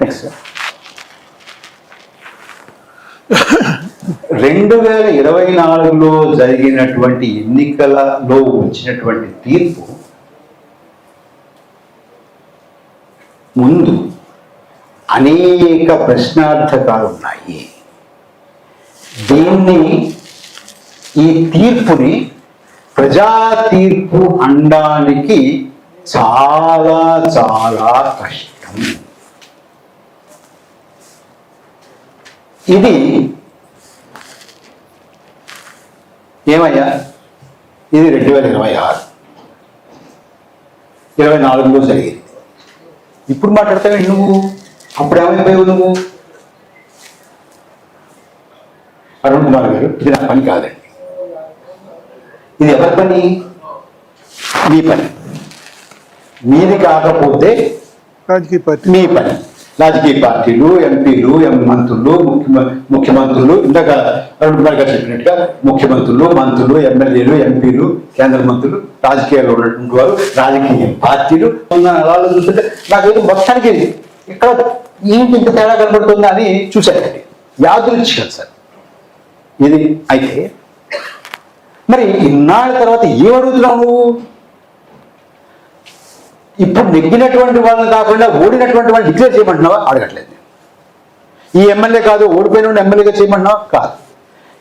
Next 2024లో జరిగినటువంటి ఎన్నికలలో వచ్చినటువంటి తీర్పు ముందు అనేక ప్రశ్నార్థకాలు ఉన్నాయి. ఈ తీర్పుని ప్రజా తీర్పు అనడానికి చాలా చాలా కష్టం. ఇది ఏమయ్యా, ఇది 2026, 24లో జరిగింది. ఇప్పుడు మాట్లాడతావు నువ్వు, అప్పుడు ఏమైపోయావు నువ్వు? అరుణ్ కుమార్ గారు, ఇది నా పని కాదండి. ఇది ఎవరి పని? మీ పని. మీది కాకపోతే రాజకీయ పార్టీ మీ పని. రాజకీయ పార్టీలు, ఎంపీలు, మంత్రులు, ముఖ్యమంత్రులు, ఇందాక అరుణ్ కుమార్ గారు చెప్పినట్టుగా ముఖ్యమంత్రులు, మంత్రులు, ఎమ్మెల్యేలు, ఎంపీలు, కేంద్ర మంత్రులు, రాజకీయాల్లో ఉన్నటువంటి వారు, రాజకీయ పార్టీలు అలా చూస్తుంటే నాకేదో మొత్తానికి ఇక్కడ ఏంటి ఇంత తేడా కనబడుతుందా అని చూశారండి. యాదృచ్ఛికం సార్ ఇది. అయితే మరి ఇన్నాళ్ళ తర్వాత ఏం అడుగుతున్నావు నువ్వు? ఇప్పుడు నెగ్గినటువంటి వాళ్ళని కాకుండా ఓడినటువంటి వాళ్ళని డిక్లేర్ చేయమంటున్నావా? అడగట్లేదు. ఈ ఎమ్మెల్యే కాదు ఓడిపోయిన ఎమ్మెల్యేగా చేయమంటున్నావా? కాదు.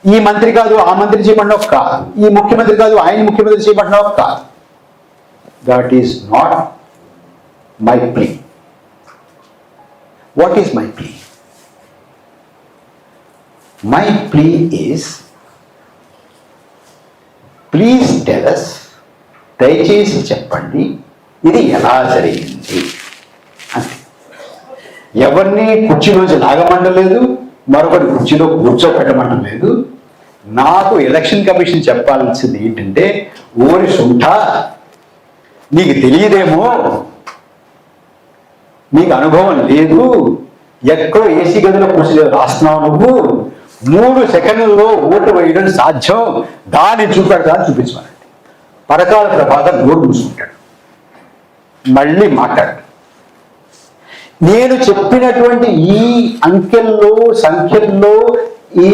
ఈ మంత్రి కాదు ఆ మంత్రి చేయమంటున్నావు? కాదు. ఈ ముఖ్యమంత్రి కాదు ఆయన ముఖ్యమంత్రి చేయమంటున్నావా? కాదు. That is not my plea. What is my plea? My plea is, please tell us, దయచేసి చెప్పండి ఇది ఎలా జరిగింది అంటే. ఎవరిని కుర్చీలోంచి లాగమండలేదు, మరొకటి కుర్చీలో కూర్చోపెట్టమంటలేదు. నాకు ఎలక్షన్ కమిషన్ చెప్పాల్సింది ఏంటంటే, ఓరి సుంఠ నీకు తెలియదేమో, నీకు అనుభవం లేదు, ఎక్కడో ఏసీ గదిలో కూర్చో రాస్తున్నావు నువ్వు, 3 సెకండ్లలో ఓటు వేయడం సాధ్యం, దాన్ని చూపించమనండి. పరకాల ప్రభాకర్ నోరు మూసుకుంటాడు, మళ్ళీ మాట్లాడు. నేను చెప్పినటువంటి ఈ అంకెల్లో, సంఖ్యల్లో, ఈ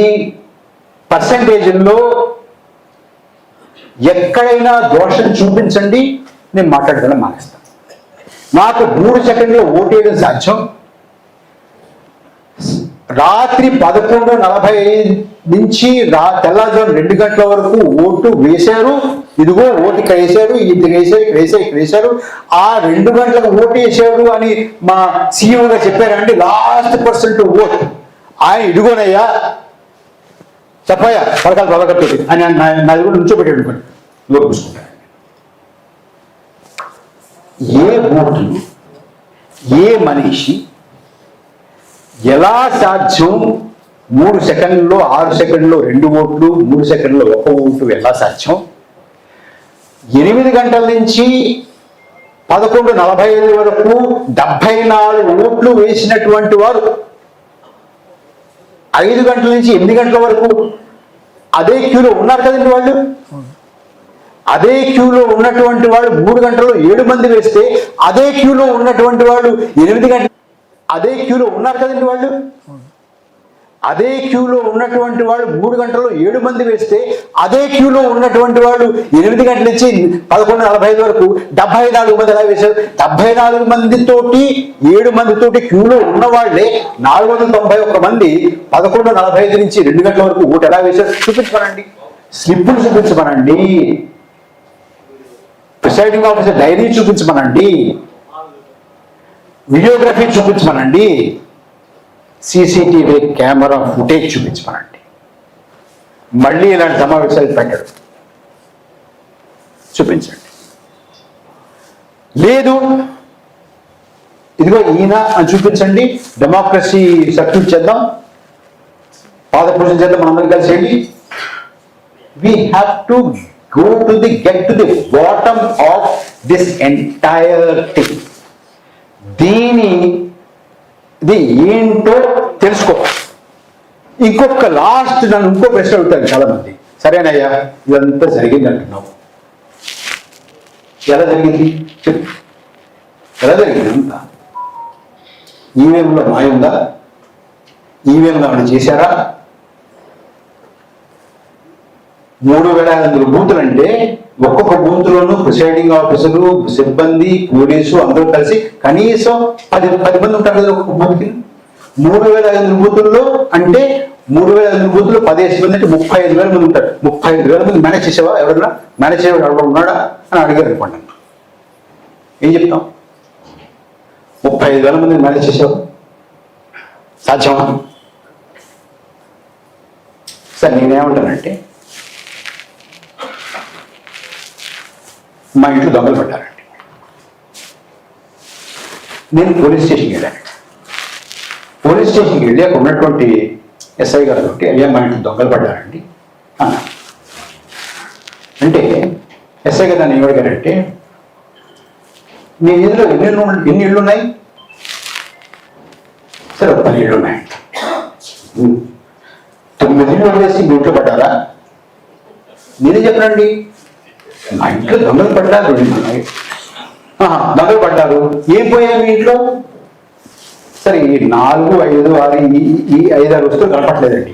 పర్సంటేజ్ల్లో ఎక్కడైనా దోషం చూపించండి, నేను మాట్లాడడం మానేస్తాను. నాకు 3 సెకండ్లో ఓటేయడం సాధ్యం. రాత్రి 11:45 నుంచి తెల్లవారుజాము 2 గంటల వరకు ఓటు వేశారు. ఇదిగో ఓటు ఇక్కడ వేశారు, ఇది వేశారు, ఇక్కడ వేశారు, ఇక్కడ వేశారు. ఆ 2 గంటలకు ఓటు వేసాడు అని మా సీఎం గారు చెప్పారండి. లాస్ట్ పర్సెంట్ ఓటు ఆయన ఇదిగోనయ్యా చెప్పయ్యా పరకాల ప్రభాకర్తోటి అని నా దగ్గర నుంచోబెట్టాడు అనుకోండి, లోపు చూసుకుంటాను. ఏ ఓటు, ఏ మనిషి ఎలా సాధ్యం? 3 సెకండ్లో, 6 సెకండ్లో 2 ఓట్లు, 3 సెకండ్లో 1 ఓటు ఎలా సాధ్యం? 8 గంటల నుంచి 11:45 వరకు 74 ఓట్లు వేసినటువంటి వారు 5 గంటల నుంచి 8 గంటల వరకు అదే క్యూలో ఉన్నారు కదండి వాళ్ళు. అదే క్యూలో ఉన్నటువంటి వాళ్ళు 3 గంటల్లో 7 మంది వేస్తే, అదే క్యూలో ఉన్నటువంటి వాళ్ళు 8 గంటలు అదే క్యూలో ఉన్నారు కదండి వాళ్ళు. అదే క్యూలో ఉన్నటువంటి వాళ్ళు 3 గంటల్లో 7 మంది వేస్తే, అదే క్యూలో ఉన్నటువంటి వాళ్ళు 8 గంటల నుంచి 11:45 వరకు 74 మంది ఎలా వేశారు? 74 మందితోటి 7 మందితోటి క్యూలో ఉన్న వాళ్ళే 491 మంది 11:45 నుంచి 2 గంటల వరకు ఓటు ఎలా వేశారు చూపించమనండి. స్లిప్పులు చూపించమనండి, ప్రిసైడింగ్ ఆఫీసర్ డైరీ చూపించమనండి, వీడియోగ్రఫీ చూపించమనండి, సీసీటీవీ కెమెరా ఫుటేజ్ చూపించమనండి. మళ్ళీ ఇలాంటి సమావేశాలు పెట్టడు, చూపించండి. లేదు ఇదిగో ఈయన అని చూపించండి, డెమోక్రసీ సర్క్యూట్ చేద్దాం, పాద పూజ చేద్దాం, మనందరం కలిసేయండి. We have to go to get to the bottom of this entire thing. ఇది ఏంటో తెలుసుకో. ఇంకొక లాస్ట్ నన్ను ఇంకో ప్రశ్న అడుగుతాను చాలా మంది. సరేనయ్యా ఇదంతా జరిగింది అంటున్నావు, ఎలా జరిగింది చెప్పు, ఎలా జరిగింది అంతా? ఈవీఎంలో మాయ ఉందా? ఈవీఎంలో ఏమైనా చేశారా? 3,500 బూతులు అంటే ఒక్కొక్క బూత్లోనూ ప్రిసైడింగ్ ఆఫీసరు, సిబ్బంది, పోలీసు అందరూ కలిసి కనీసం 10 మంది ఉంటారు కదా ఒక్కొక్క బూత్కి. 3,500 బూతుల్లో అంటే 3,500 బూతులు 15 మంది అంటే 35,000 మంది ఉంటారు. 35,000 మంది మేనేజ్ చేసావా? ఎవరన్నా మేనేజ్ చేయడం ఎవరు ఉన్నాడా అని అడిగారు అనుకోండి. ఏం చెప్తాం? 35,000 మంది మేనేజ్ చేసావు, సాధ్యమా? సార్ నేనేమంటానంటే, మా ఇంట్లో దొంగలు పడ్డారండి. నేను పోలీస్ స్టేషన్కి వెళ్ళాను. పోలీస్ స్టేషన్కి వెళ్ళి అక్కడ ఉన్నటువంటి ఎస్ఐ గారు అయ్యా మా ఇంట్లో దొంగలు పడ్డారండి అన్న. అంటే ఎస్ఐ గారు నన్ను ఏమడిగారంటే, నీ ఇందులో ఎన్ని ఇళ్ళు ఉన్నాయి? సరే 10 ఇళ్ళు ఉన్నాయండి. 9 ఇళ్ళు వదిలేసి మీ ఇంట్లో పడ్డారా? నేనే చెప్పనండి, మా ఇంట్లో దొంగలు పడ్డారు. దొంగలు పడ్డారు, ఏం పోయాయి మీ ఇంట్లో? సరే ఈ 4, 5, 6 ఈ 5-6 వస్తువులు కనపట్లేదండి.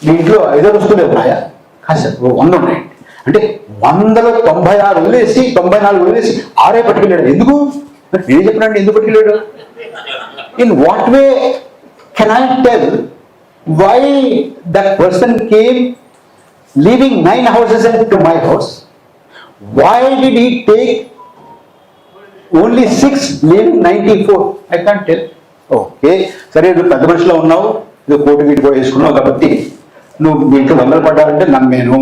మీ ఇంట్లో 5 వస్తువులు ఉన్నాయా? కాదు సార్ 100 ఉన్నాయండి. అంటే 196 వదిలేసి 94 వదిలేసి 6 పట్టుకెళ్ళాడు. ఎందుకు? నేనే చెప్పనండి ఎందుకు పట్టుకెళ్ళాడు. In what way can I tell why that person came leaving 9 houses to my house? Why did he take only 6 leaving 94? I can't tell. Okay సరే, నువ్వు పెద్ద మనిషిలో ఉన్నావు, నువ్వు కోటి గీటి పోయేసుకున్నావు కాబట్టి నువ్వు మీ ఇంట్లో దొంగలు పడ్డారంటే నమ్మాను.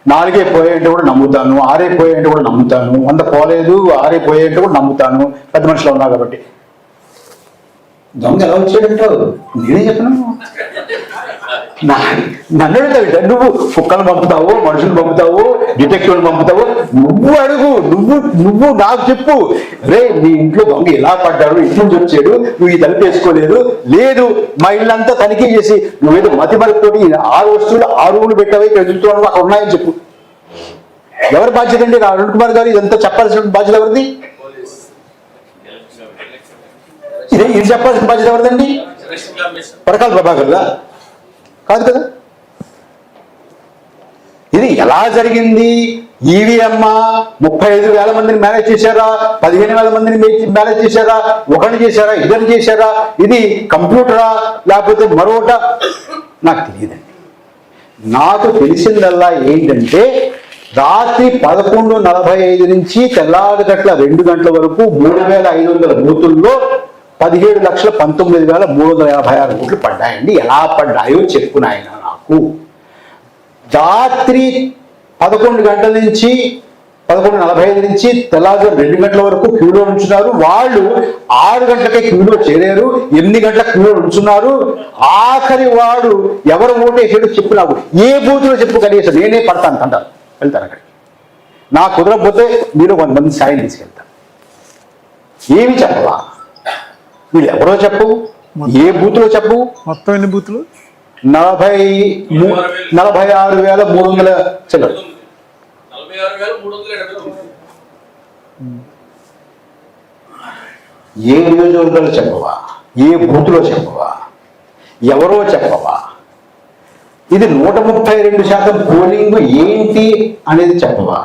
4 పోయాయంటే కూడా నమ్ముతాను, 6 పోయాయంటే కూడా నమ్ముతాను, 100 పోలేదు 6 పోయాయంటే కూడా నమ్ముతాను, పెద్ద మనిషిలో ఉన్నావు కాబట్టి. దొంగ ఎలా వచ్చాడంటావు? నేనే చెప్పను. నన్ను అడుగుతావు, నువ్వు కుక్కలు పంపుతావు, మనుషులు పంపుతావు, డిటెక్టివ్లు పంపుతావు, నువ్వు అడుగు, నువ్వు నాకు చెప్పు. రే నీ ఇంట్లో దొంగ ఎలా పడ్డాడు, ఇంటి నుంచి వచ్చాడు, నువ్వు ఈ తలుపు వేసుకోలేదు, లేదు మా ఇల్లంతా తనిఖీ చేసి నువ్వేదో మతి మరపుతోటి 6 వస్తువులు 6 రూములు పెట్టావు, ఇక్కడ ఎదుగుతున్నావు అక్కడ ఉన్నాయని చెప్పు. ఎవరి బాధ్యత అండి? అరుణ్ కుమార్ గారు ఇదంతా చెప్పాల్సిన బాధ్యత ఎవరిది? ఇది చెప్పాల్సిన బాధ్యత ఎవరిదండి? పరకాల ప్రభాకర్దా? కాదు కదా. ఇది ఎలా జరిగింది? ఈవీఎం 35,000 మందిని మేనేజ్ చేశారా? 15,000 మందిని మేనేజ్ చేశారా? ఒకరిని చేశారా? ఇద్దరిని చేశారా? ఇది కంప్యూటరా లేకపోతే మరొకట? నాకు తెలియదండి. నాకు తెలిసిందల్లా ఏంటంటే, రాత్రి 11:45 నుంచి తెల్లారి గట్ల 2 గంటల వరకు 3,500 బూతుల్లో 17,19,356 ఓట్లు పడ్డాయండి. ఎలా పడ్డాయో చెప్పునాయన నాకు. రాత్రి 11 గంటల నుంచి 11:45 నుంచి తెల్లారి 2 గంటల వరకు క్యూలో ఉంచున్నారు. వాళ్ళు 6 గంటలకే క్యూలో చేరారు, 8 గంటల క్యూలో ఉంచున్నారు. ఆఖరి వాడు ఎవరు ఓటేసాడు చెప్పు, నాకు ఏ బూతులో చెప్పు, కనీసం నేనే పడతాను అంటారు. వెళ్తారు అక్కడికి. నాకు కుదరకపోతే మీరు కొంతమంది సాయం తీసుకెళ్తారు. ఏమి చెప్పవా? వీళ్ళు ఎవరో చెప్పు, ఏ బూత్లో చెప్పు. మొత్తం ఎన్ని బూతులు? 46,300 చిల్లర. ఏ నియోజకవర్గాలు చెప్పవా? ఏ బూత్లో చెప్పవా? ఎవరో చెప్పవా? ఇది 132% పోలింగ్ ఏంటి అనేది చెప్పవా?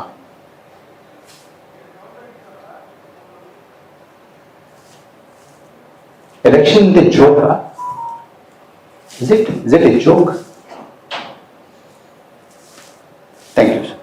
Election is a joke, huh? Is it a joke? Thank you, sir.